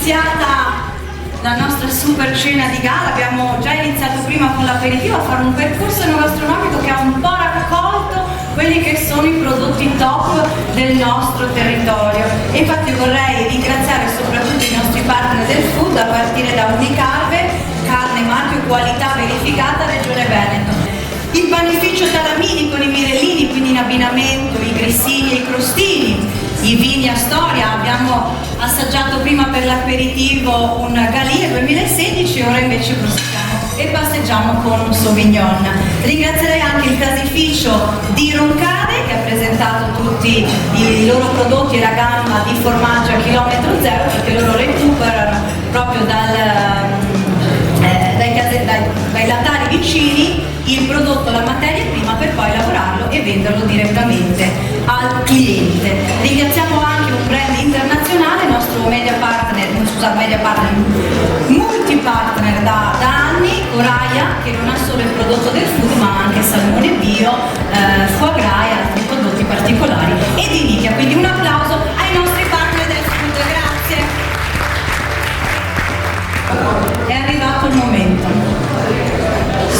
iniziata la nostra super cena di gala, abbiamo già iniziato prima con l'aperitivo a fare un percorso enogastronomico che ha un po' raccolto quelli che sono i prodotti top del nostro territorio. E infatti vorrei ringraziare soprattutto i nostri partner del food, a partire da Unicarve, carne marchio qualità verificata Regione Veneto. Il panificio Talamini con i mirellini, quindi in abbinamento i grissini e i crostini, i vini a storia. Abbiamo assaggiato prima per l'aperitivo un Galia 2016, ora invece proseguiamo e passeggiamo con un Sauvignon. Ringrazierei anche il caseificio di Roncade che ha presentato tutti i loro prodotti e la gamma di formaggio a chilometro zero, perché loro recuperano proprio dai latari vicini il prodotto, la materia prima, per poi lavorarlo e venderlo direttamente al cliente. Ringraziamo anche un brand internazionale, il nostro multipartner da anni, Coraia, che non ha solo il prodotto del food ma anche salmone bio, foie gras e altri prodotti particolari e di nicchia. Quindi un applauso ai nostri partner del food, grazie. È arrivato il momento.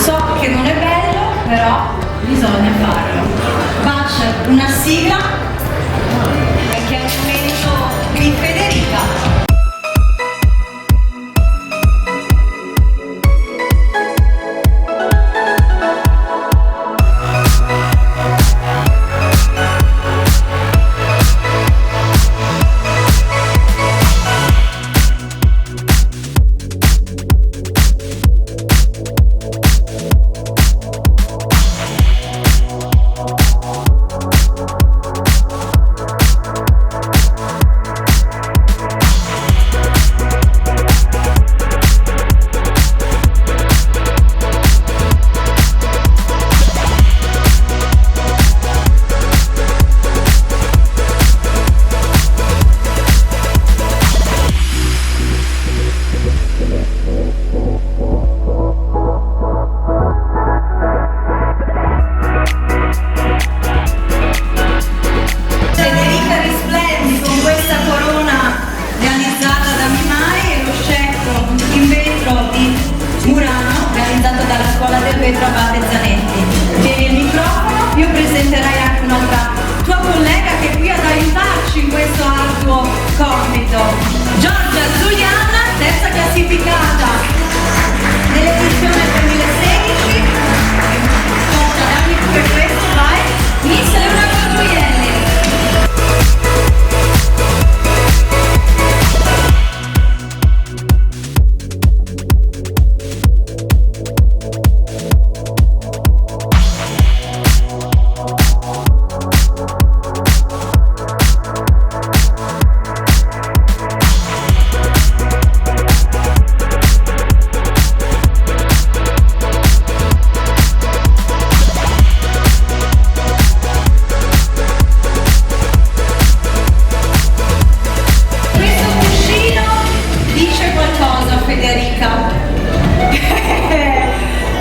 So che non è bello, però bisogna farlo. Faccio una sigla perché è il momento di Federica.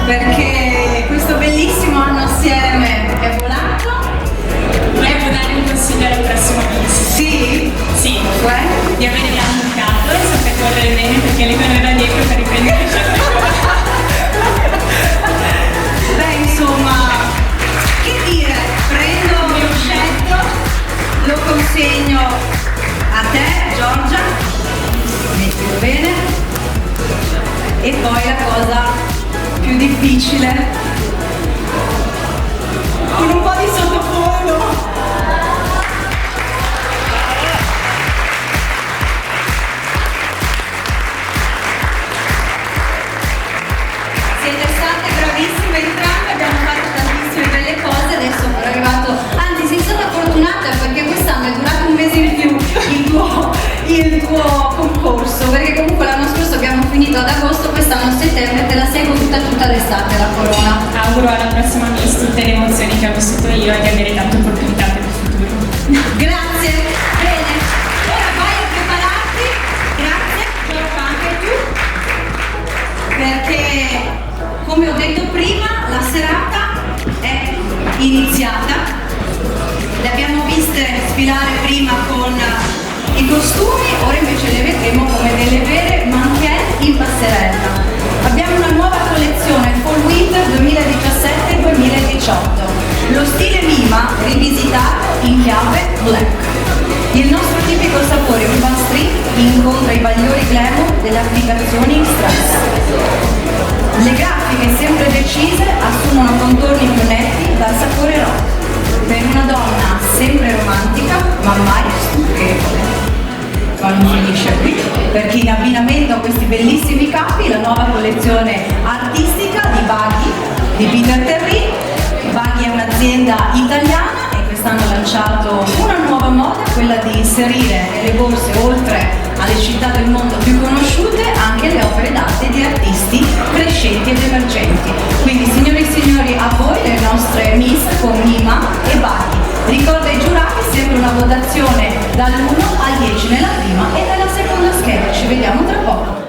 Perché questo bellissimo anno assieme è volato. Volevo dare un consiglio alla prossima visita. Sì? Sì. Cioè? Di avere l'avvocato e sapere correre bene perché lei non era dietro per riprendere il certo. Beh, insomma, che dire, prendo lo scelto, lo consegno a te, Giorgia, mettilo bene, e poi la cosa più difficile, con un po' di sottofondo. Siete state bravissime entrambe, abbiamo fatto tantissime belle cose, adesso è arrivato, anzi sei stata fortunata perché quest'anno è durato un mese in più il tuo concorso, perché comunque l'anno scorso abbiamo finito ad agosto, quest'anno a settembre te la sei goduta tutta l'estate la corona. Auguro alla prossima Miss tutte le emozioni che ho vissuto io e di avere tante opportunità per il futuro. Grazie, bene, ora vai a prepararti, grazie, ce lo fa anche tu, perché come ho detto prima la serata è iniziata, le abbiamo viste sfilare prima con i costumi, ora invece le vedremo come delle 2018. Lo stile Mima rivisitato in chiave black. Il nostro tipico sapore urban street incontra i bagliori glamour delle applicazioni stress. Le grafiche sempre decise assumono contorni più netti dal sapore rock. Per una donna sempre romantica, ma mai stucchevole. Ma non finisce qui, perché in abbinamento a questi bellissimi capi la nuova collezione artistica di Baggy di Peter Terry. Baggy è un'azienda italiana e quest'anno ha lanciato una nuova moda, quella di inserire nelle borse, oltre alle città del mondo più conosciute, anche le opere d'arte di artisti crescenti ed emergenti. Quindi signori e signori, a voi le nostre Miss con Mima e Baggy. Ricorda ai giurati sempre una votazione dall'1 al 10 nella prima e nella seconda scheda. Ci vediamo tra poco.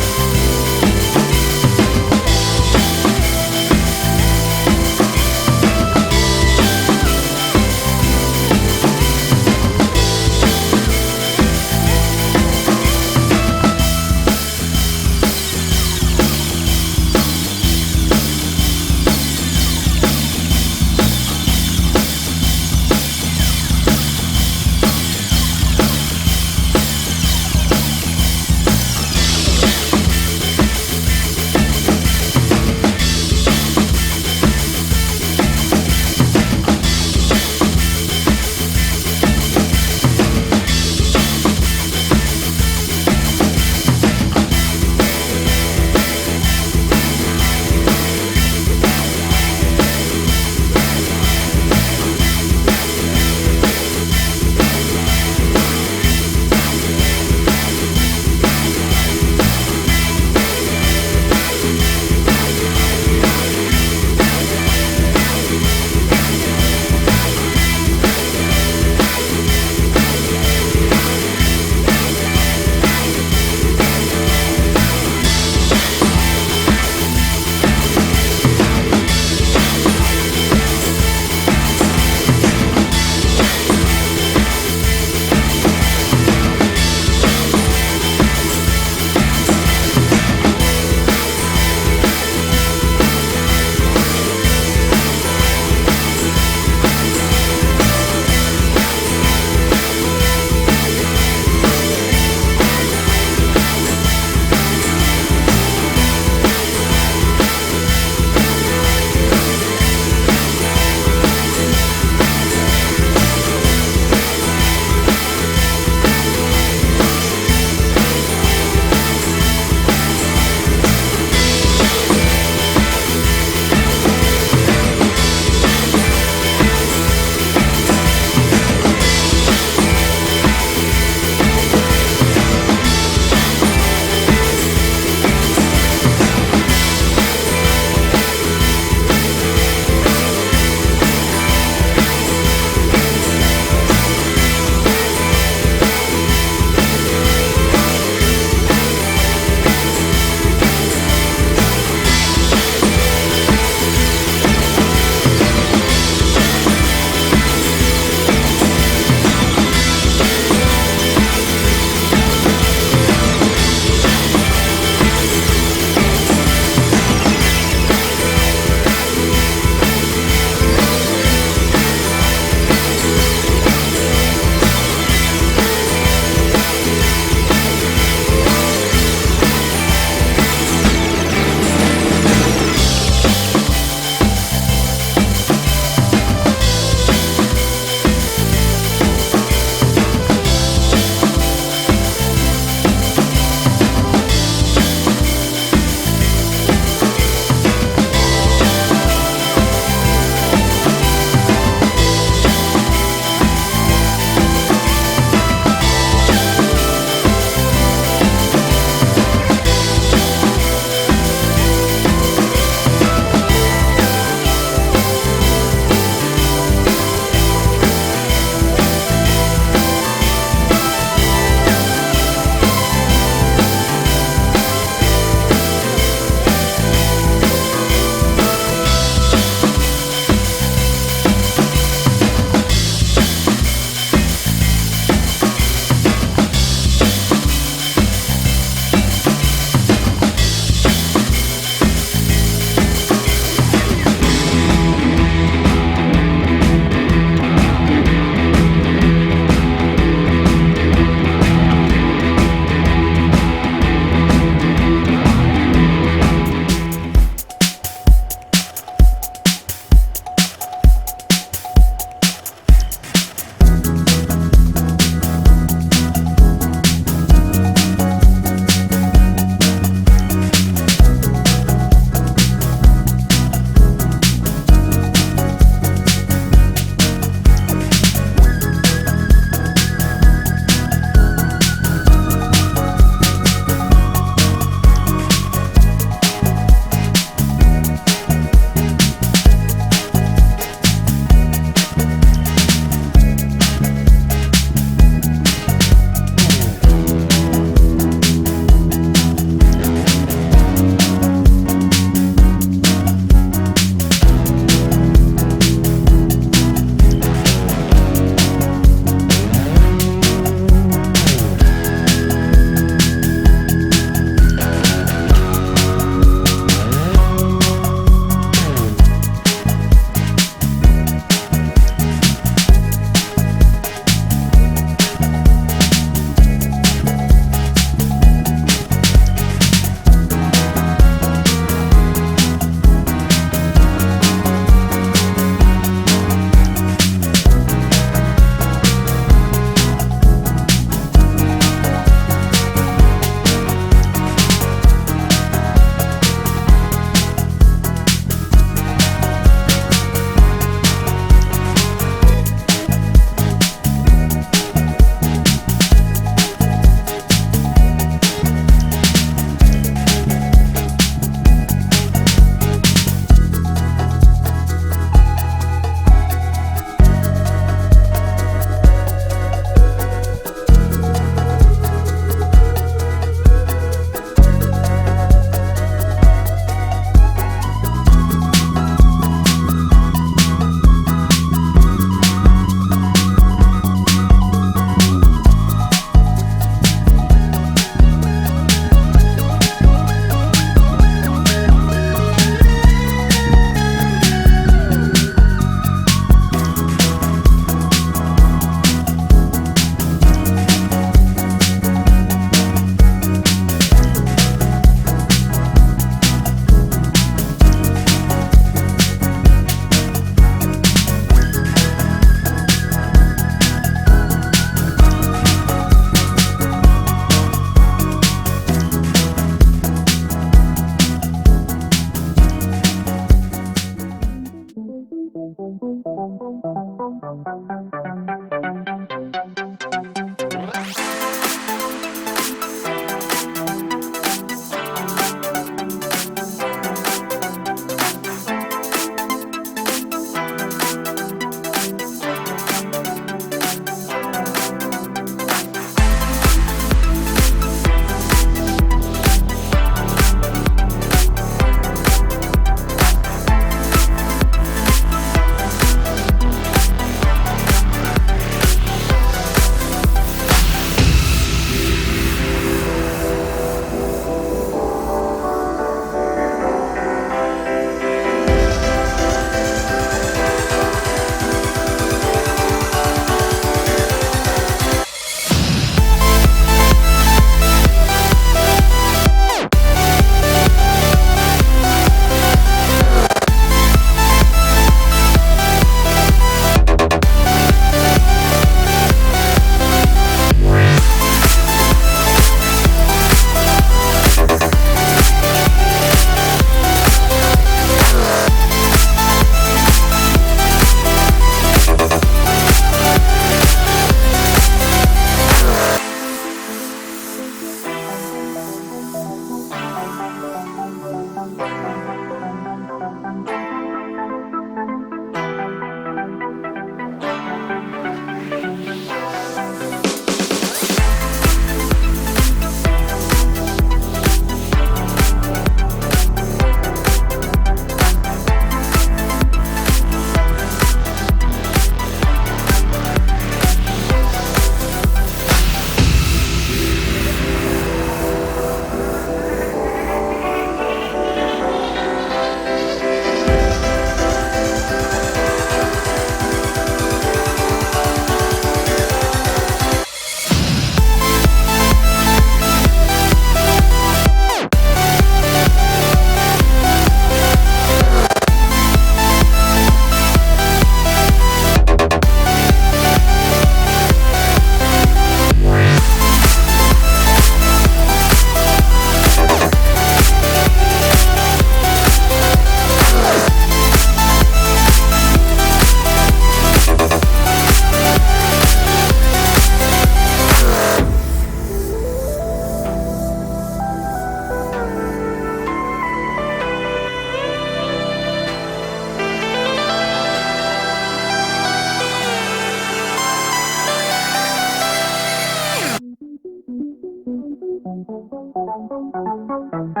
We'll be right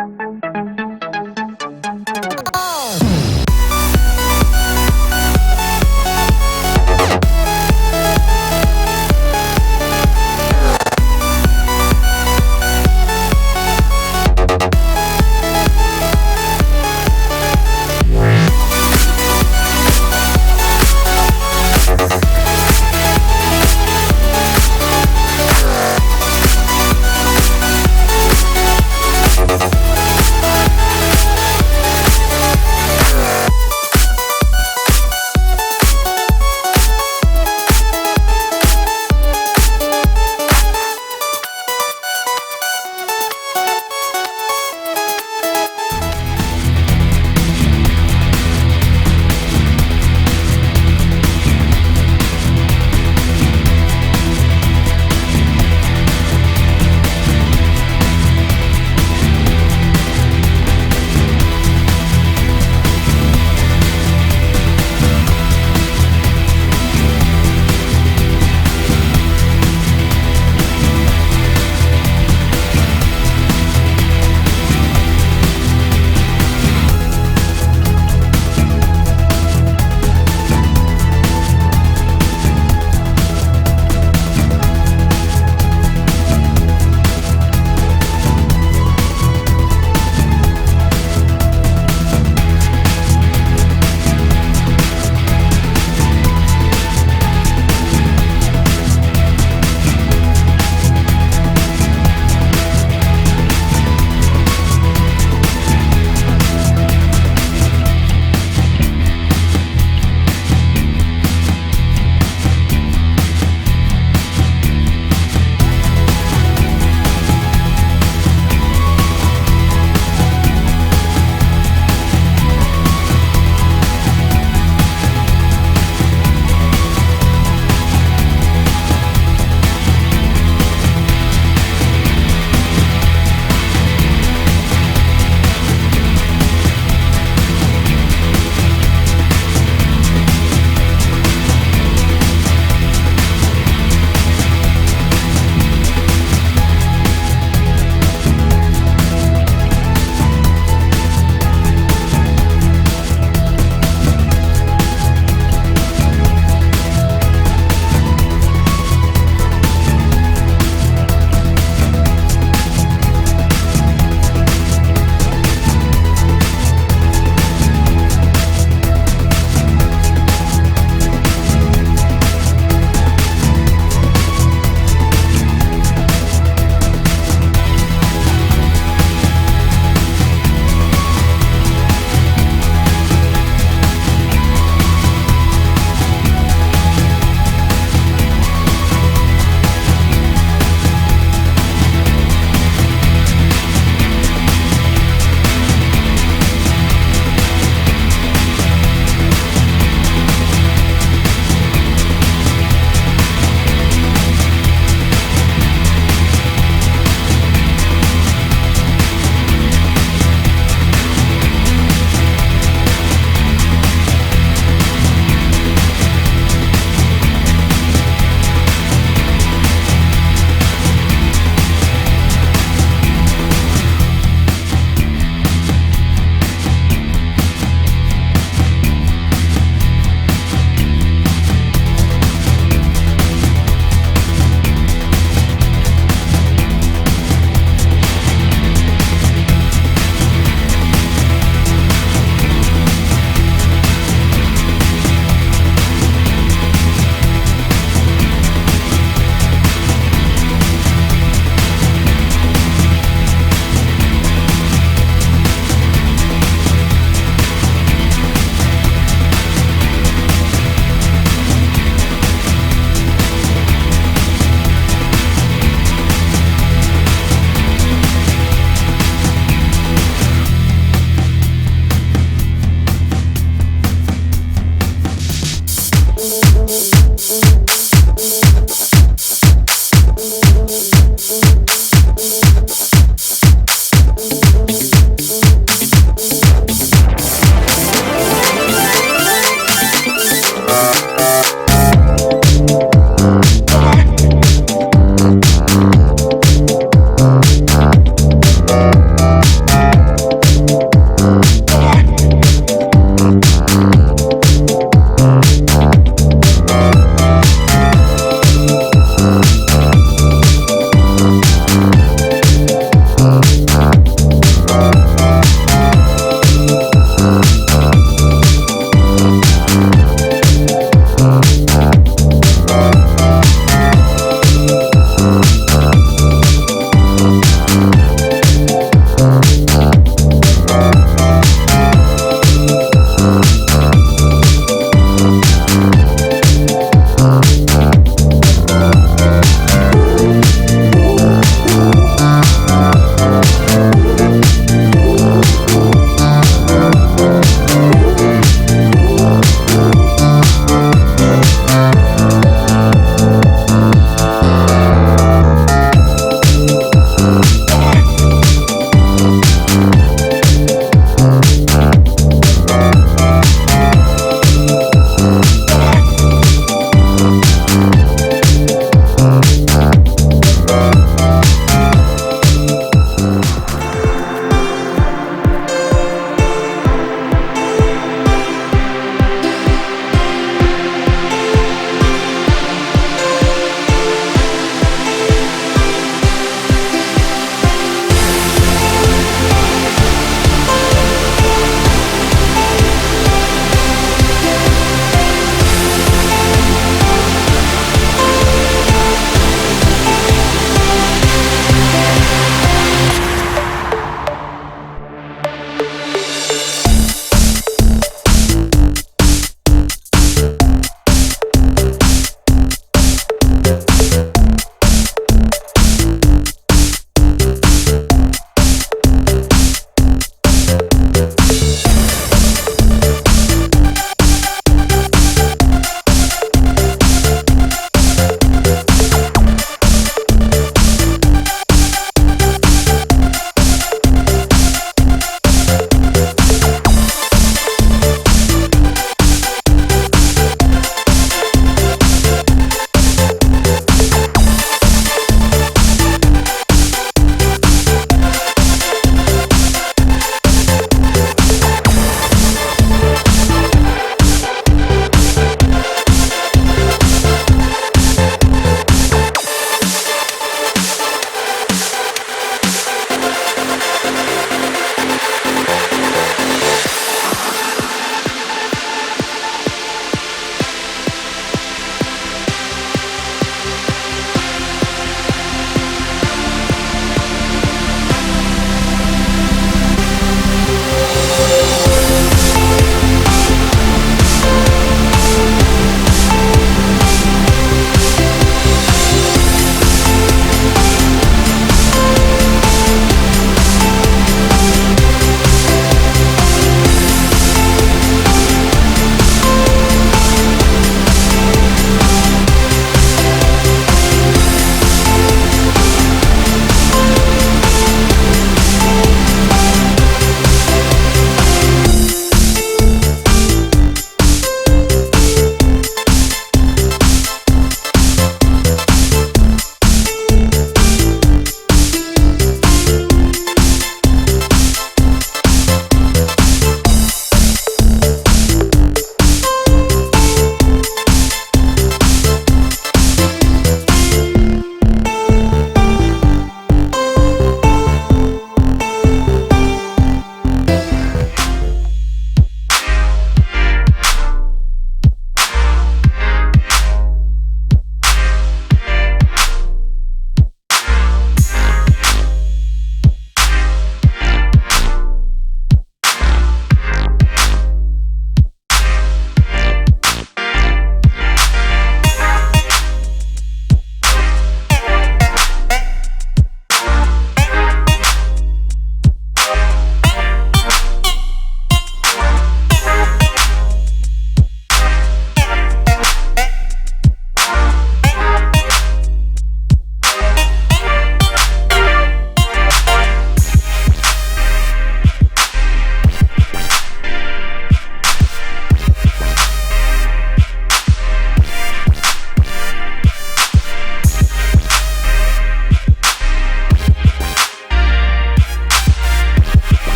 back.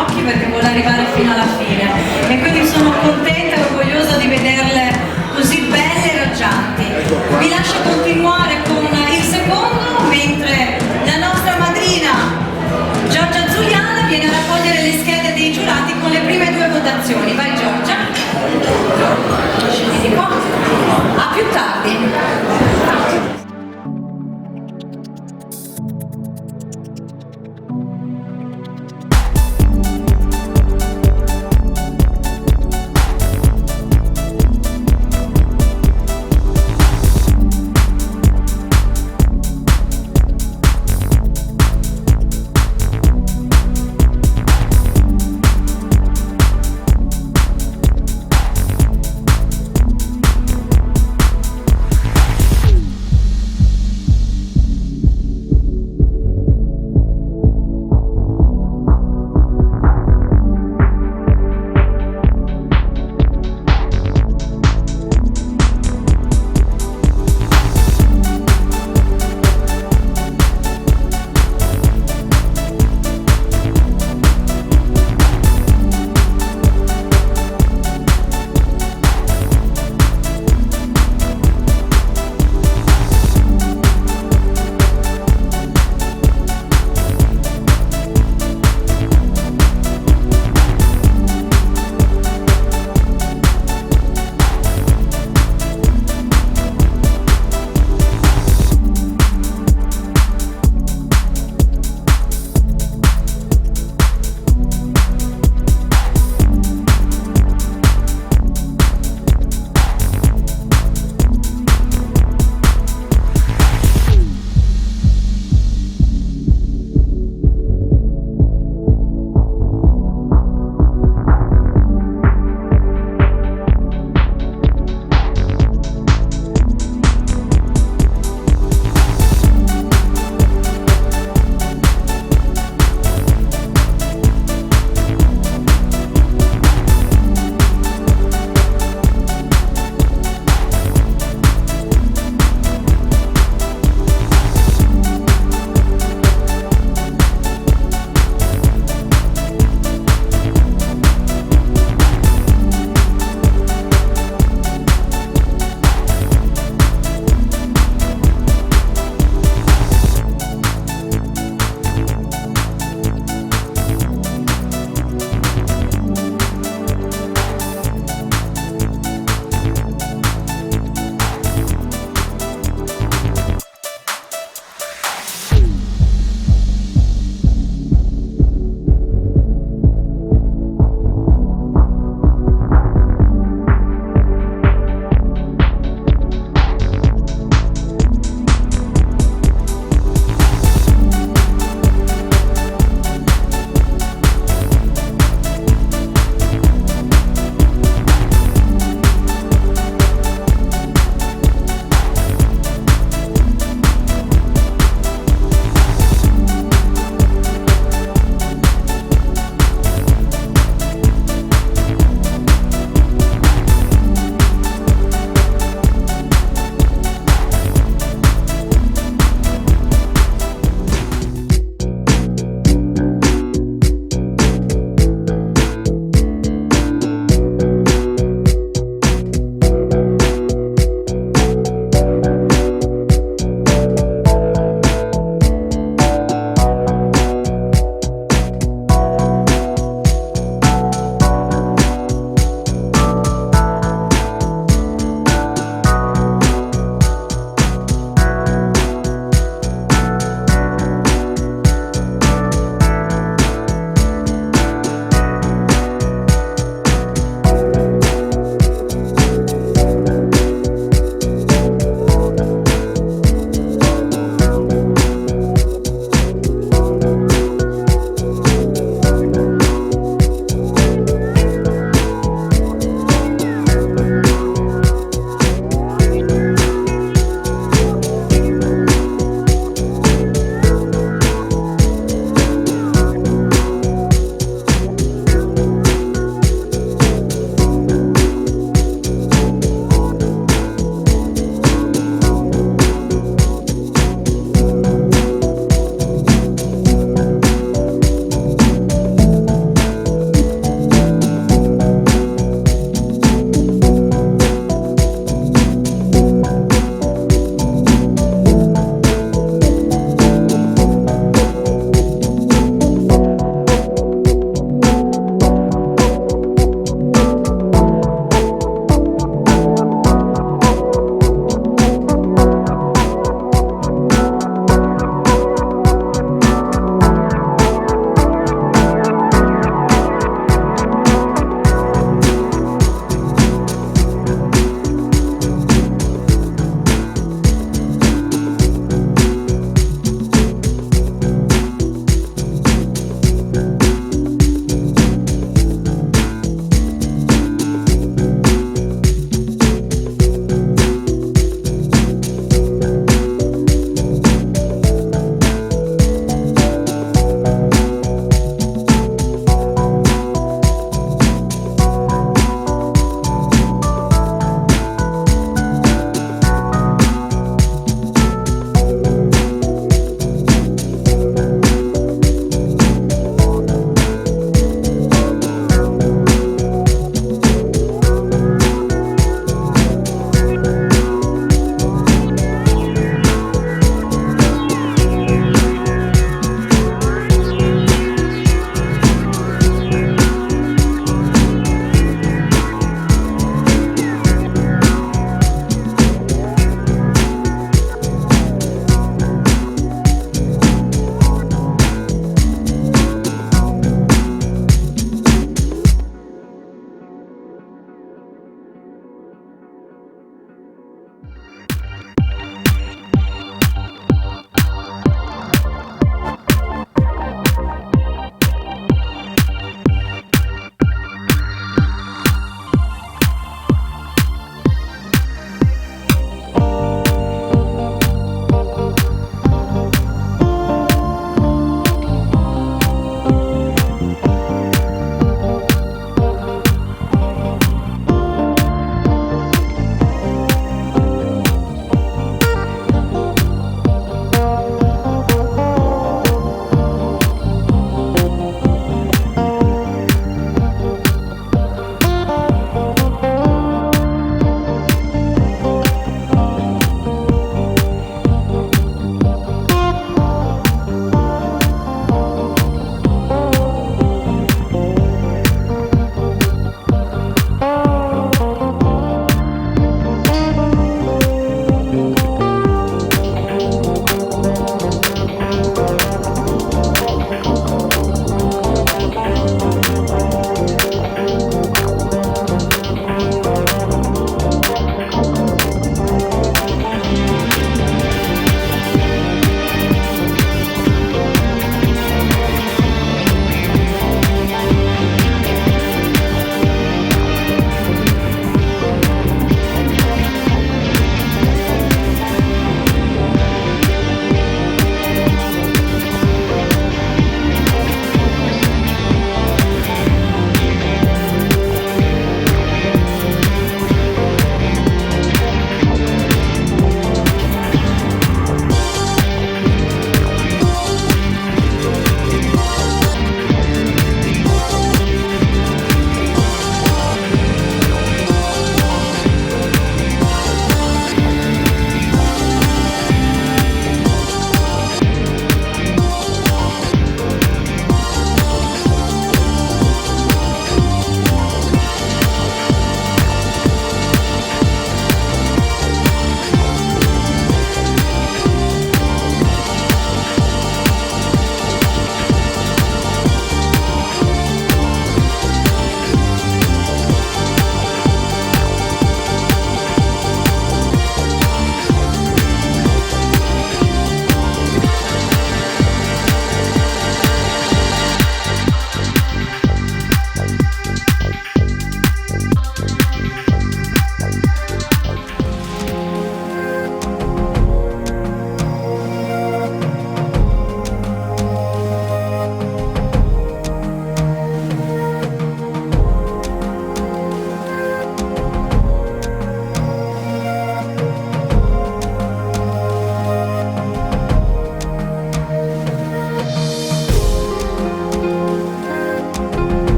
occhi perché vuole arrivare fino alla fine e quindi sono contenta e orgogliosa di vederle così belle e raggianti. Vi lascio continuare con il secondo, mentre la nostra madrina Giorgia Zuliana viene a raccogliere le schede dei giurati con le prime due votazioni. Vai Giorgia, scendi di qua, a più tardi.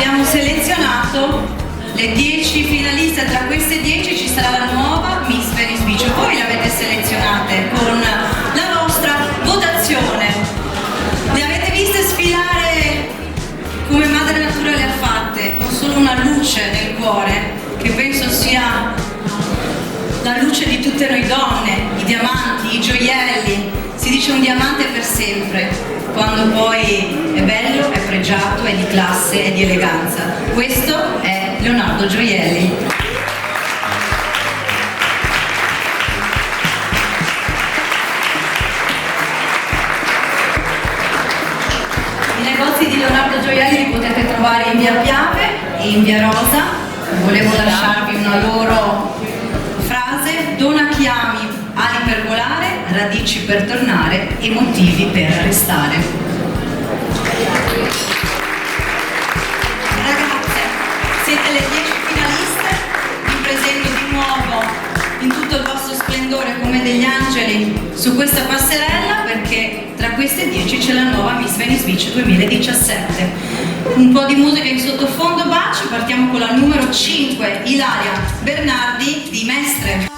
abbiamo selezionato le 10 finaliste. Tra queste 10 ci sarà la nuova Miss Venice Beach. Voi le avete selezionate con la vostra votazione. Le avete viste sfilare come Madre Natura le ha fatte, con solo una luce nel cuore, che penso sia la luce di tutte noi donne, i diamanti, i gioielli. Si dice un diamante per sempre, quando poi è bello, è pregiato, è di classe, è di eleganza. Questo è Leonardo Gioielli. I negozi di Leonardo Gioielli li potete trovare in via Piave e in via Rosa. Volevo lasciarvi una loro frase: dona chiami, ali per volare, radici per tornare e motivi per restare. Ragazze, siete le 10 finaliste, vi presento di nuovo in tutto il vostro splendore come degli angeli su questa passerella, perché tra queste 10 c'è la nuova Miss Venice Beach 2017. Un po' di musica in sottofondo, baci. Partiamo con la numero 5, Ilaria Bernardi di Mestre.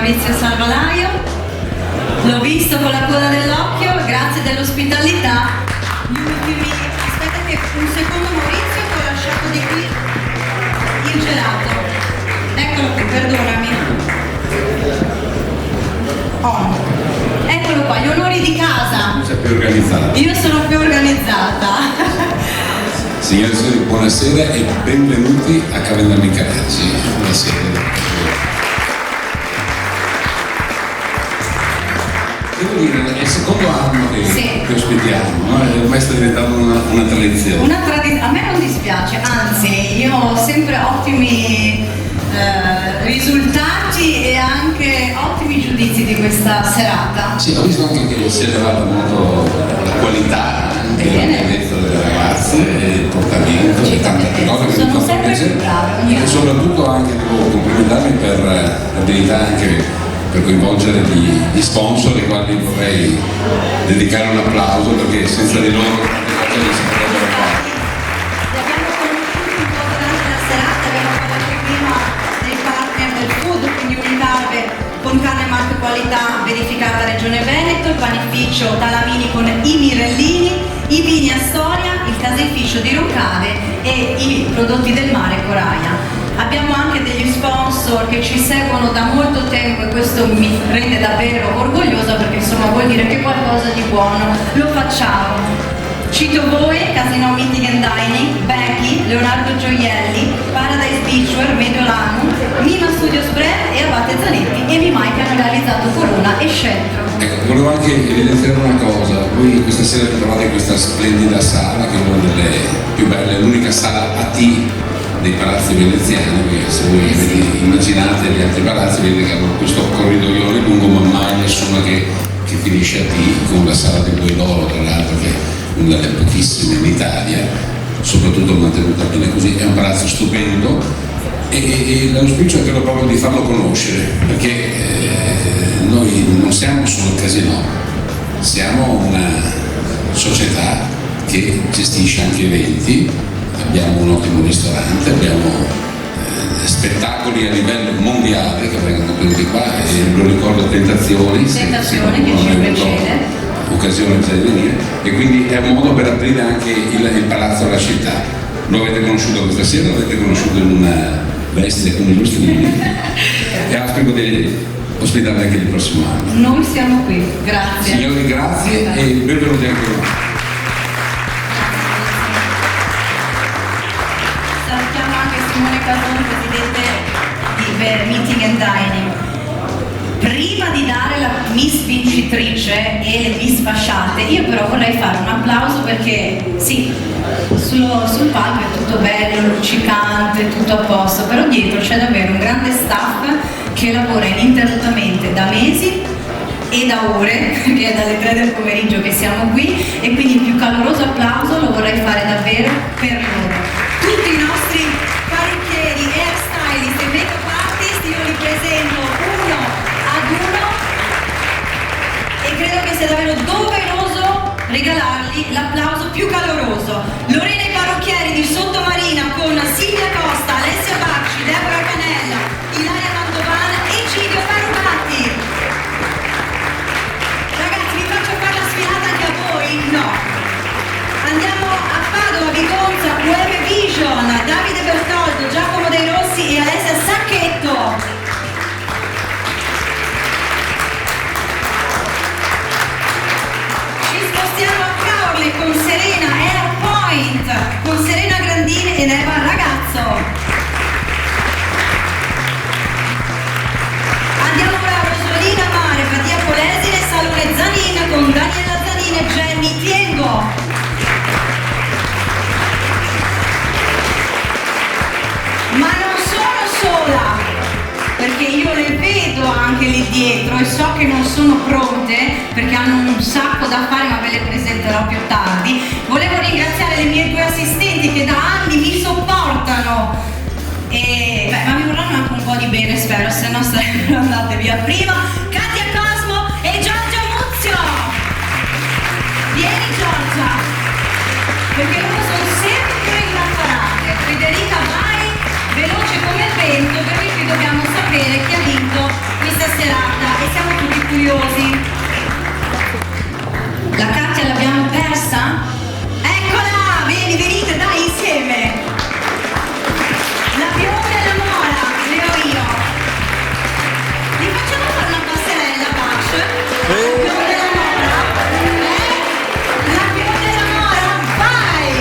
Maurizio Salvalaio, l'ho visto con la coda dell'occhio, grazie dell'ospitalità. Aspetta che un secondo Maurizio, ti ho lasciato di qui il gelato. Eccolo qui, perdonami. Oh. Eccolo qua, gli onori di casa. Sei più organizzata. Io sono più organizzata. Signore e signori, buonasera e benvenuti a Cavenda Michelangelo. Buonasera. Devo dire, è il secondo anno che ospitiamo, no? Ormai sta diventando una tradizione. A me non dispiace, anzi, io ho sempre ottimi risultati e anche ottimi giudizi di questa serata. Sì, ho visto anche che si è elevata molto la qualità, anche la bellezza delle ragazze, il portamento e tante altre cose che mi sono fanno sempre piacere. più brave. E soprattutto anche devo complimentarmi per l'abilità anche per coinvolgere gli sponsor ai quali vorrei dedicare un applauso, perché senza di loro tante cose non si potrebbero fare. Li abbiamo conosciuti un po' durante la serata, abbiamo parlato prima dei partner del food, quindi Unicave con carne marca qualità verificata Regione Veneto, il panificio Talamini con i Mirellini, i vini Astoria, il caseificio di Roncave e i prodotti del mare Coraia. Abbiamo anche degli sponsor che ci seguono da molto tempo e questo mi rende davvero orgogliosa, perché insomma vuol dire che qualcosa di buono lo facciamo. Cito voi, Casino Meeting and Dining, Becky, Leonardo Gioielli, Paradise Beachwear, Mediolano, Nima Studios Brand e Abate Zanetti e Mimai che hanno realizzato Corona e Sceltro. Ecco, volevo anche evidenziare una cosa, voi questa sera vi trovate in questa splendida sala che è una delle più belle, l'unica sala AT dei palazzi veneziani, perché se voi immaginate gli altri palazzi vedete che hanno questo corridoione lungo, ma mai nessuno che finisce a T, con la sala di Boi d'Oro, tra l'altro, che è una delle pochissime in Italia, soprattutto mantenuta bene così. È un palazzo stupendo e l'auspicio è quello proprio di farlo conoscere, perché noi non siamo solo il casino, siamo una società che gestisce anche eventi, abbiamo un ottimo ristorante, abbiamo spettacoli a livello mondiale che vengono venuti qua, e lo ricordo Tentazioni che ci precede, occasione di venire, e quindi è un modo per aprire anche il palazzo alla città. Lo avete conosciuto questa sera, lo avete conosciuto in una veste con i lustrini e auspico di ospitarvi anche il prossimo anno. Noi siamo qui, grazie. Signori, grazie e benvenuti anche voi. Salutiamo anche Simone Casone, presidente di Meeting and Dining. Prima di dare la Miss vincitrice e le Miss fasciate, io però vorrei fare un applauso perché sì, sul palco è tutto bello, luccicante, tutto a posto, però dietro c'è davvero un grande staff che lavora ininterrottamente da mesi e da ore, che è dalle 3 del pomeriggio che siamo qui, e quindi il più caloroso applauso lo vorrei fare davvero per loro. Tutti i nostri parrucchieri, hairstylist e make-up artist io li presento uno ad uno e credo che sia davvero doveroso regalargli l'applauso più caloroso. Lorena i parrucchieri di Sottomarina con Silvia Costa, Alessia Bacci, Deborah Canella, Ilaria Mantovana e Cidio Parubatti. Ragazzi, vi faccio fare la sfilata anche a voi? No. Andiamo a Padova, Vigonza, UM Vision, Davide Bertoldo, Giacomo De Rossi e Alessia Sacchetto. Spostiamo a Caorle con Serena Airpoint, con Serena Grandini ed Eva Ragazzo. Andiamo ora a Rosolina Mare, Badia Polesine, Salone Zanina con Daniela Zanina e Jenny Tiengo. Ma non sono sola, perché io le vedo anche lì dietro e so che non sono pronte perché hanno un sacco da fare, ma ve le presenterò più tardi. Volevo ringraziare le mie due assistenti che da anni mi sopportano e ma mi vorranno anche un po' di bene, spero, se no sarebbero andate via prima. Katia Cosmo e Giorgia Muzio. Vieni Giorgia, perché loro sono sempre innaffarate. Federica vai veloce come il vento, perché qui dobbiamo sapere chi ha vinto questa sera. serata e siamo tutti curiosi. La Katia l'abbiamo persa? Eccola! Venite, dai, insieme! La bionda e la mora, le ho io. Vi facciamo fare una passerella, Pace? La bionda e la mora? La bionda e la mora, vai!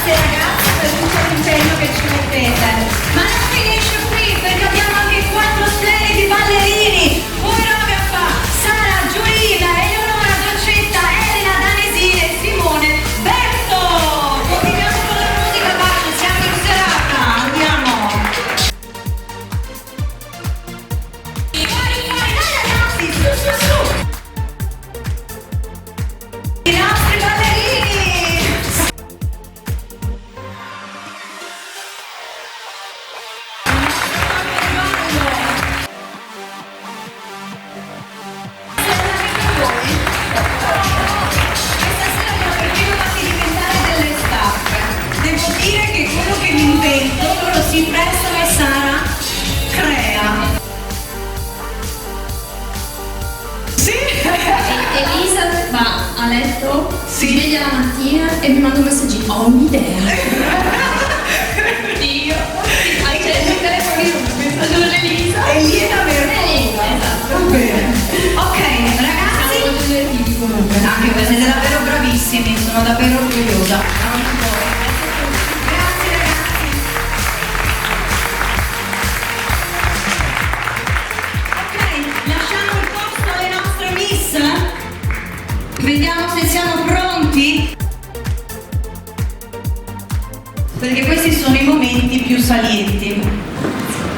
Grazie ragazzi per tutto l'impegno che ci mettete. Ma non finisce qui perché abbiamo anche 4 splendidi ballerini. Coreografa Sara Giurina, Eleonora Dolcetta, Elena Danesini e Simone Berto. Continuiamo con la musica, Pace, siamo in serata. Andiamo. Fuori, dai ragazzi, su. I nostri ballerini. Stasera mi ho perfino fatti diventare delle scarpe. Devo dire che quello che mi invento loro si prestano e Sara crea. Sì? Elisa va a letto, Sì. si sveglia la mattina e mi manda un messaggino. Ho un'idea. Dio. Accendo il telefono io un messaggio dell'Elisa. E lì è davvero. Esatto. Va bene. Ok, ragazzi. Siamo molto divertiti comunque. Anche voi siete davvero bravissimi, sono davvero orgogliosa. Grazie ragazzi. Ok, lasciamo il posto alle nostre miss. Vediamo se siamo pronti. Perché questi sono i momenti più salienti.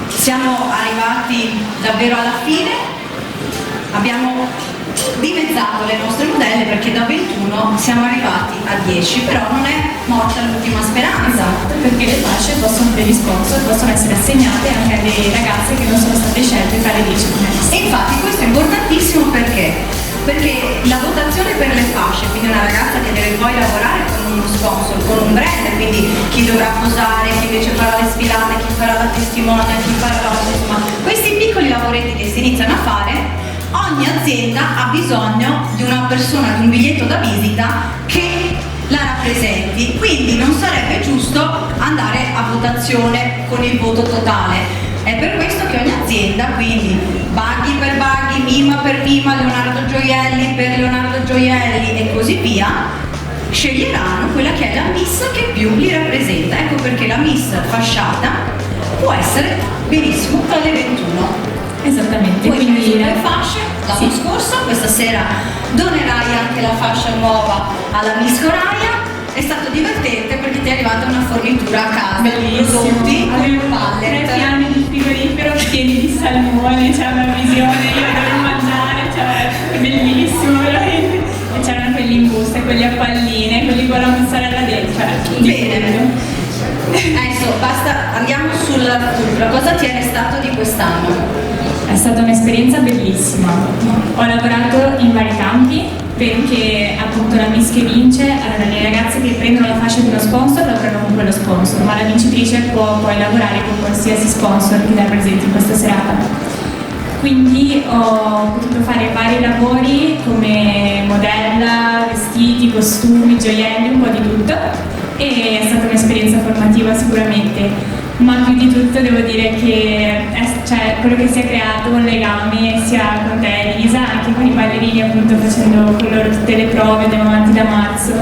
Siamo arrivati davvero alla fine. Abbiamo dimezzato le nostre modelle perché da 21 siamo arrivati a 10, però non è morta l'ultima speranza. Esatto, perché le fasce possono avere sponsor, possono essere assegnate anche a delle ragazze che non sono state scelte tra le 10 finaliste. E infatti questo è importantissimo perché la votazione per le fasce, quindi una ragazza che deve poi lavorare con uno sponsor, con un brand, quindi chi dovrà posare, chi invece farà le sfilate, chi farà la testimone, chi farà insomma, questi piccoli lavoretti che si iniziano a fare, ogni azienda ha bisogno di una persona, di un biglietto da visita che la rappresenti, quindi non sarebbe giusto andare a votazione con il voto totale. È per questo che ogni azienda, quindi Baghi per Baghi, Mima per Mima, Leonardo Gioielli per Leonardo Gioielli e così via, sceglieranno quella che è la miss che più li rappresenta. Ecco perché la miss fasciata può essere benissimo tra le 21. Esattamente, Poi quindi le fasce l'anno scorso, questa sera donerai anche la fascia nuova alla Miss Coraia. È stato divertente perché ti è arrivata una fornitura a casa di prodotti con il Avevo 3 pallet. piani di frigorifero pieni di salmone, c'era una visione, io dovevo mangiare, cioè è bellissimo veramente. E c'erano quelli in busta, quelli a palline, quelli con la mozzarella dentro, cioè di Bene. tutto. Adesso basta, andiamo sulla cultura. Cosa ti è restato di quest'anno? È stata un'esperienza bellissima. Ho lavorato in vari campi perché appunto la Miss che vince, allora le ragazze che prendono la fascia di uno sponsor lavorano con quello sponsor, ma la vincitrice può poi lavorare con qualsiasi sponsor che la presenti in questa serata. Quindi ho potuto fare vari lavori come modella, vestiti, costumi, gioielli, un po' di tutto e è stata un'esperienza formativa sicuramente. Ma più di tutto devo dire che cioè, quello che si è creato un legame sia con te Elisa, anche con i ballerini appunto facendo con loro tutte le prove, andiamo avanti da marzo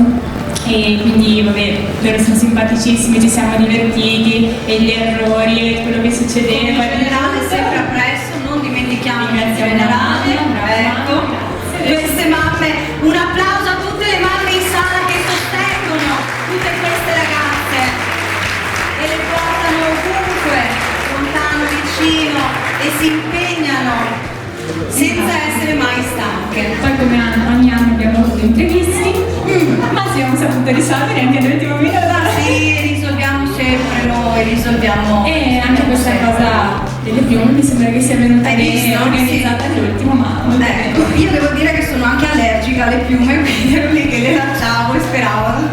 e quindi vabbè, loro sono simpaticissimi, ci siamo divertiti e gli errori e quello che succedeva. Il generale sempre appresso, non dimentichiamo il Grazie, generale. Ecco, grazie. queste mamme, un applauso a tutte le mamme in sala che sostengono tutte queste ragazze e le portano ovunque, lontano, vicino e si impegnano senza essere mai stanche. Poi come ogni anno abbiamo avuto imprevisti, ma siamo sapute risolvere anche all'ultimo minuto. Sì, risolviamo sempre noi, risolviamo. E anche questa cosa delle piume mi sembra che sia venuta Hai bene visto? organizzata all'ultimo, ma molto Ecco, bene. io devo dire che sono anche allergica alle piume, quindi ero lì che le lanciavo e speravo.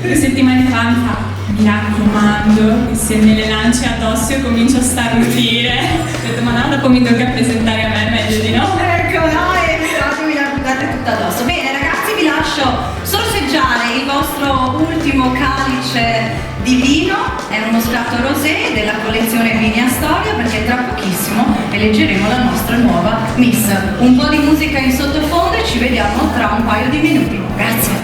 2 settimane fa mi fa: mi raccomando che se me le lanci addosso io comincio a starnutire. Ho detto: ma no, dopo mi tocca presentare a me, meglio di no. Ecco, no, e mi la buttate tutta addosso. Bene ragazzi, vi lascio sorseggiare il vostro ultimo calice di vino, è uno Moscato Rosé della collezione Vini a Storia, perché tra pochissimo eleggeremo la nostra nuova Miss. Un po' di musica in sottofondo e ci vediamo tra un paio di minuti. Grazie.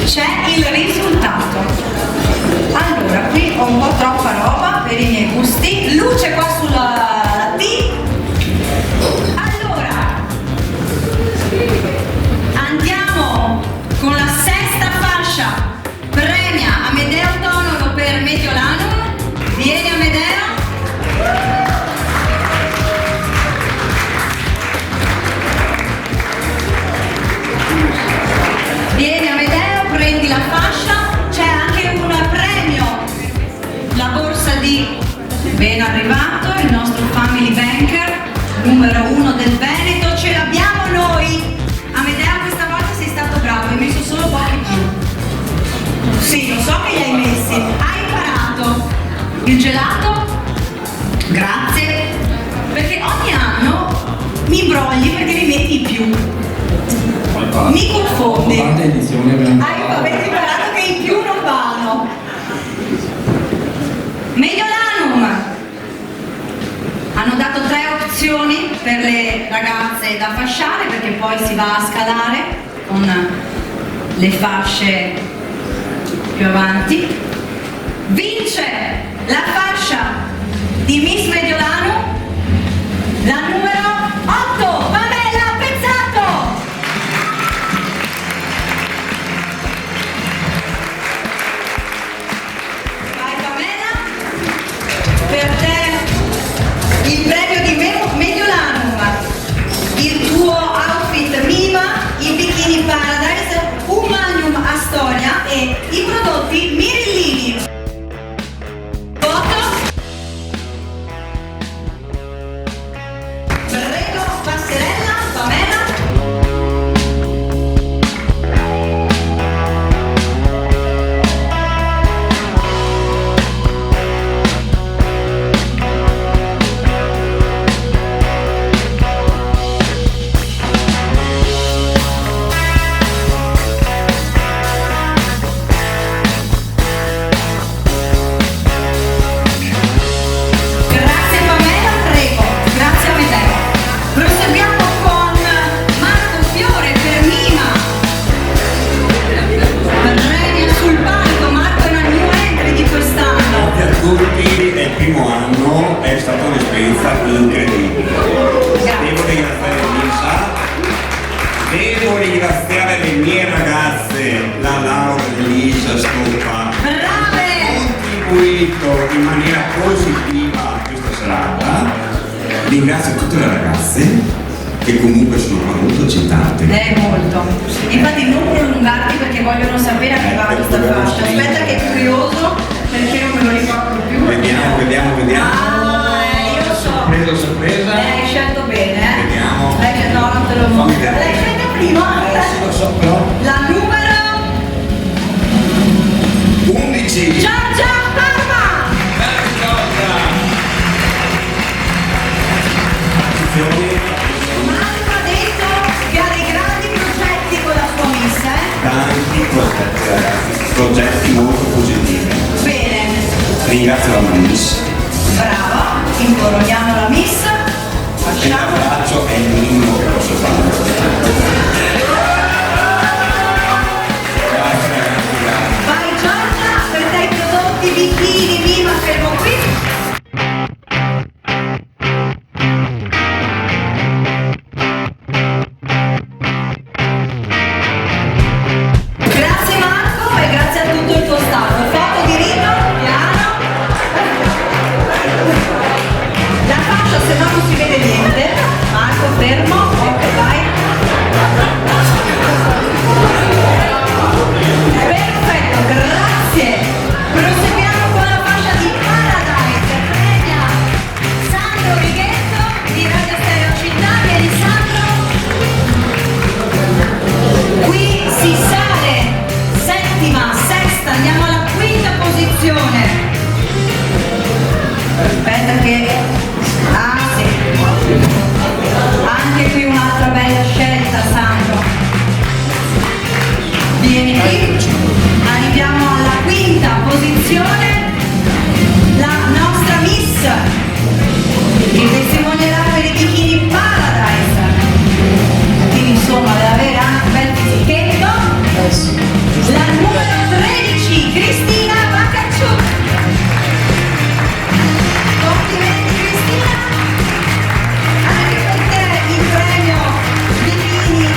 C'è il risultato. Allora, qui ho un po' troppa roba per i miei gusti. Luce qua sulla T. Allora, andiamo con la sesta fascia. Premia Amedeo Autonomo per Mediolanum. Vieni Amedeo. Vieni Amedeo, prendi la fascia, c'è anche un premio, la borsa di Ben arrivato, il nostro family banker, numero 1 del Veneto, ce l'abbiamo noi. Amedeo, questa volta sei stato bravo, hai messo solo pochi più. Sì, lo so che li hai messi, hai imparato. Il gelato? Grazie, perché ogni anno mi imbrogli perché mi metti i più. Mi confondi. Avete imparato che i più non vanno. Mediolanum. Hanno dato 3 opzioni per le ragazze da fasciare, perché poi si va a scalare con le fasce più avanti. Vince la fascia di Miss Mediolanum, la numero 8, Pamela Pezzato. Per te il premio di Mediolanum, il tuo outfit Mima, il Bikini Paradise, un Magnum Astoria e i prodotti Mirillini. Foto? è stata un'esperienza incredibile. Devo ringraziare Lisa, devo ringraziare le mie ragazze, la Laura e Lisa Stoppa, Brave! contribuito in maniera positiva a questa serata. Ringrazio tutte le ragazze che comunque sono qua molto eccitate. Molto. Infatti non prolungarti perché vogliono sapere a che va questa fascia. Aspetta che è curioso perché non me lo ricordo più. Vediamo. Io so. Sorpresa. Hai scelto bene, eh? Vediamo. No, non te lo mostro. L'hai scelta prima? Sì, lo so, però. La numero 11. Giorgia Parma! Marco ha detto che ha dei grandi progetti con la sua miss, Tanti progetti, ragazzi, progetti molto positivi. Bene, Ringrazio la Miss. brava, incoroniamo la miss, E facciamo. l'abbraccio è il minimo che posso fare. Grazie ragazzi, grazie. Vai Giorgia, per te i prodotti bikini, Viva, fermo qui. Grazie Marco e grazie a tutto il tuo staff. Foto di Rino, piano. La faccia se no non si vede niente. Marco fermo, ok vai. Perfetto, grazie. Proseguiamo con la fascia di Paradise. Premia Sandro Righetto di Radio Stereo Città. Vieni Sandro. Qui si sale, settima, sesta, andiamo alla quinta posizione. Aspetta che... Ah sì. Anche qui un'altra bella scelta, Sandro. Vieni qui. Arriviamo alla quinta posizione. La nostra miss che testimonierà per i bikini Paradise. Quindi insomma deve avere anche un bel fisichetto. La numero 13, Cristina Baccacciù. Complimenti Cristina. Anche per te il premio Bikini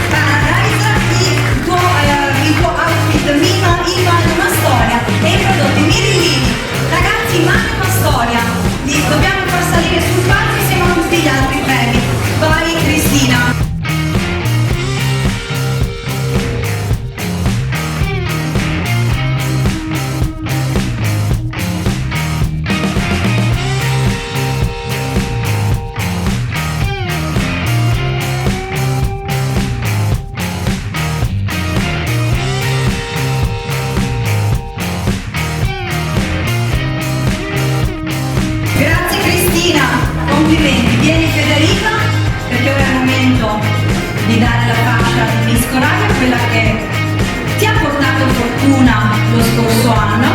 Paradise, il tuo outfit mima una storia e i prodotti mirillini. Ragazzi, manca una storia. Dobbiamo far salire sul palco insieme a tutti gli altri premi. Vai Cristina. Grazie Cristina, complimenti. Vieni Federica, perché ora è il momento di dare la fascia di Miss Coraggio, quella che ti ha portato fortuna lo scorso anno.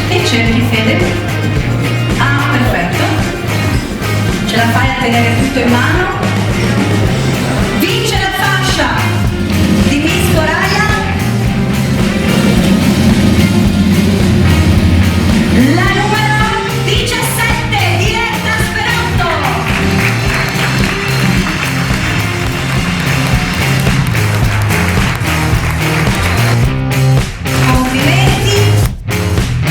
E cerchi Fede. Ah, perfetto. Ce la fai a tenere tutto in mano. Vince la fascia di Miss Coraggio. La numero 17, Diletta Sperotto. Complimenti.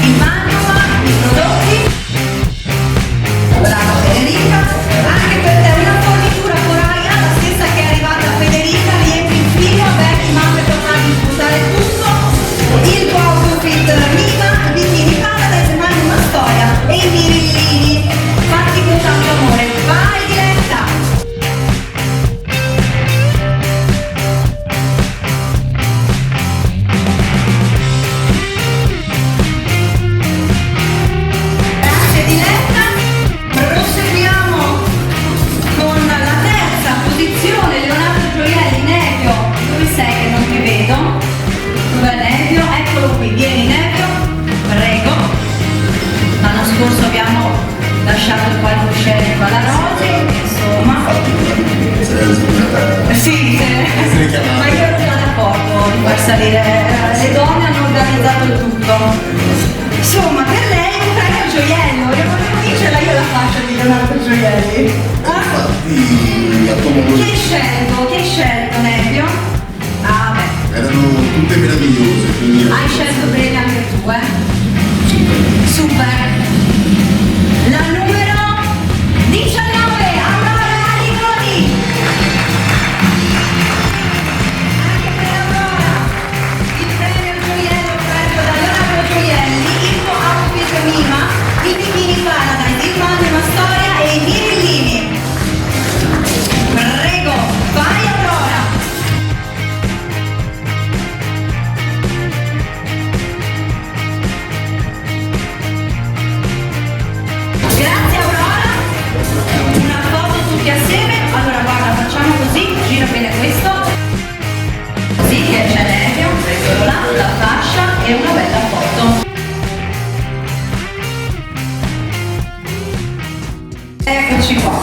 Il manual, i prodotti. Brava Federica. Anche per te una fornitura Coraia, la stessa che è arrivata a Federica, riempie il filo, aperti mamme tornati a sputare tutto. Il tuo outfit Riva, bikini Paradise, mani una storia e i mirillini fatti con tanto amore. Vai Diletta! Grazie Diletta. Proseguiamo con la terza posizione, Leonardo Gioielli, Nevio. Dove sei che non ti vedo? Dov'è Nevio? Eccolo qui, vieni Nevio, prego. L'anno scorso abbiamo lasciato il palcoscenico alla Rosy, insomma. Sì, ma io ero già d'accordo di far salire, le donne hanno organizzato il tutto. Insomma, per lei un premio gioiello, io volevo dircela Leonardo Gioielli? Infatti, a Tomo Chi hai scelto? Chi hai scelto, Nevio? Ah, beh. erano tutte meravigliose, quindi Hai scelto bene anche tu, Super. La numero 19, Aurora Rigoni. Anche per Aurora, il premio gioiello offerto da Leonardo Gioielli, Info Outfit Mima, i Bikini Paradise, il Magnum Storia e i Mirillini. Prego, vai Aurora. Grazie Aurora, una foto tutti assieme. Allora guarda, facciamo così, gira bene questo, così che c'è Nevio, eccolo là, la fascia e una bella foto. Eccoci qua.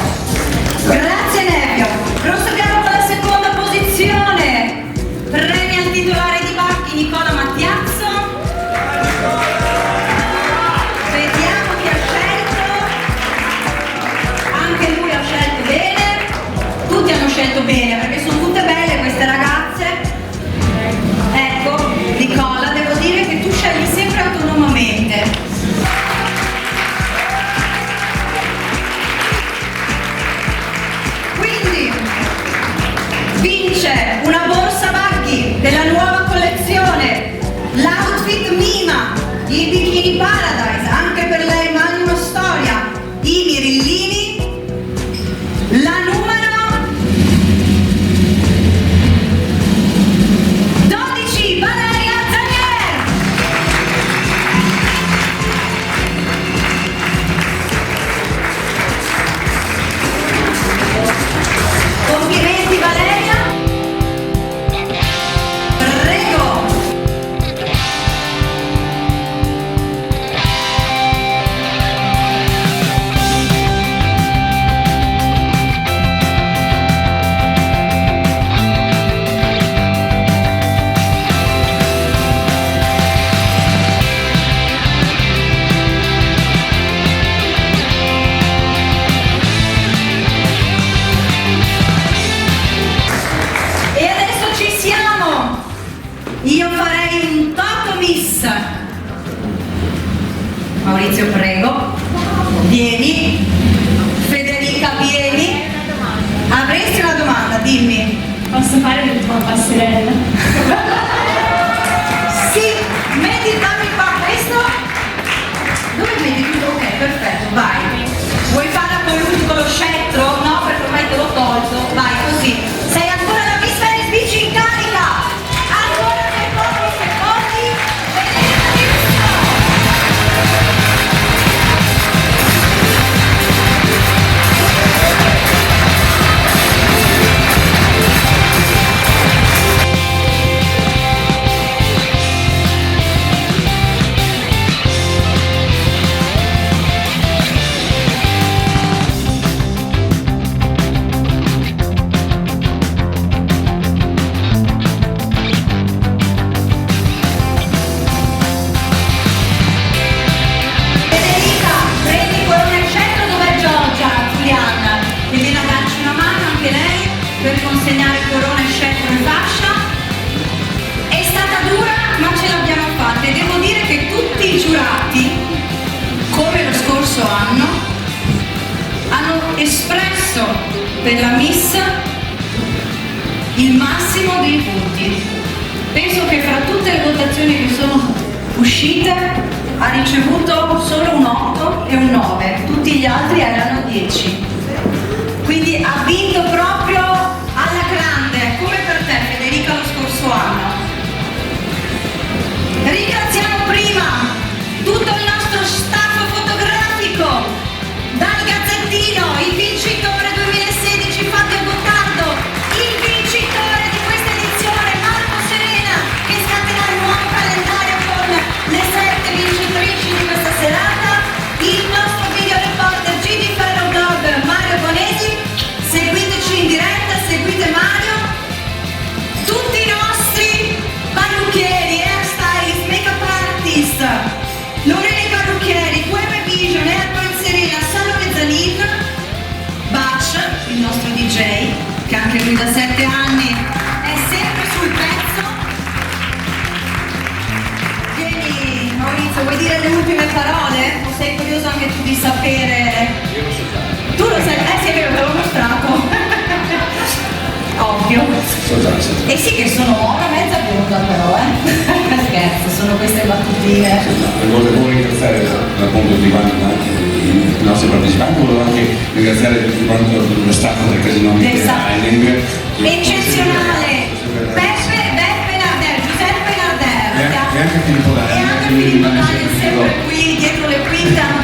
Grazie Nevio. Proseguiamo con la seconda posizione. Premi al titolare di Bacchi Nicola Mattiazzo. Vediamo chi ha scelto. Anche lui ha scelto bene. Tutti hanno scelto bene perché sono tutte belle queste ragazze. Ecco, Nicola, devo dire che tu scegli sempre autonomamente. Quindi vince una borsa Bacchi della nuova collezione, l'outfit Mima, i Bikini Paradise, anche per lei Magnum Storia, i Mirillini, la numero 12, Valeria Zanier. Complimenti Valeria. Prego. E adesso ci siamo. Io farei un Toto Miss. Maurizio, prego. Vieni. Federica, vieni. Avresti una domanda, dimmi. Posso fare l'ultima passerella? Sì, dammi qua questo. Dove metti tutto? Ok, perfetto, vai. Vuoi farla con lo scettro? No, perché ormai te l'ho tolto. Vai, così. Sei ancora la Miss Venice Beach in carica. Ancora per pochi secondi. Federica Di Russo. Federica, prendi corona e scettro, dov'è Giorgia, Giuliana? Che viene a darci una mano anche lei per consegnare corona e scettro in fascia. È stata dura, ma ce l'abbiamo fatta e devo dire che tutti i giurati, come lo scorso anno, hanno espresso per la Miss il massimo dei voti. Penso che fra tutte le votazioni che sono uscite ha ricevuto solo un 8 e un 9, tutti gli altri erano 10. Quindi ha vinto proprio alla grande, come per te Federica lo scorso anno. Ringraziamo prima tutto il nostro staff fotografico, dal Gazzettino, il vincitore 2016 Fabio Gottardo, il vincitore di questa edizione Marco Serena, che scatterà il nuovo calendario con le 7 vincitrici di questa serata, il nostro video reporter Gigi Ferro Blog DJ, che anche lui da 7 anni è sempre sul pezzo. Vieni Maurizio, vuoi dire le ultime parole? O sei curioso anche tu di sapere? Io lo so già. Tu lo sai, sì è vero, te l'ho mostrato. Ovvio. So già, sì. E sì che sono una mezza bionda però, Scherzo, sono queste battutine. Volevo ringraziare appunto tutti quanti anche i nostri partecipanti, volevo anche ringraziare tutti quanti lo staff del Casino Island. Eccezionale! Beppe Narder, Giuseppe Narder. E anche Filippo Dani. E anche Filippo Dani, sempre qui dietro le quinte.